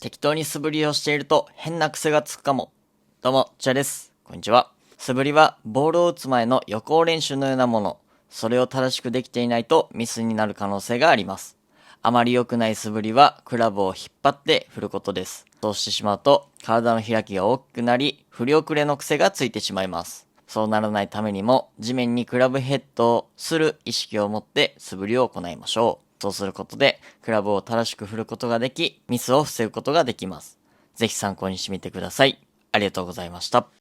適当に素振りをしていると変な癖がつくかも。どうも、ちゃです。こんにちは。素振りはボールを打つ前の予行練習のようなもの。それを正しくできていないとミスになる可能性があります。あまり良くない素振りはクラブを引っ張って振ることです。そうしてしまうと体の開きが大きくなり、振り遅れの癖がついてしまいます。そうならないためにも地面にクラブヘッドをする意識を持って素振りを行いましょう。そうすることで、クラブを正しく振ることができ、ミスを防ぐことができます。ぜひ参考にしてみてください。ありがとうございました。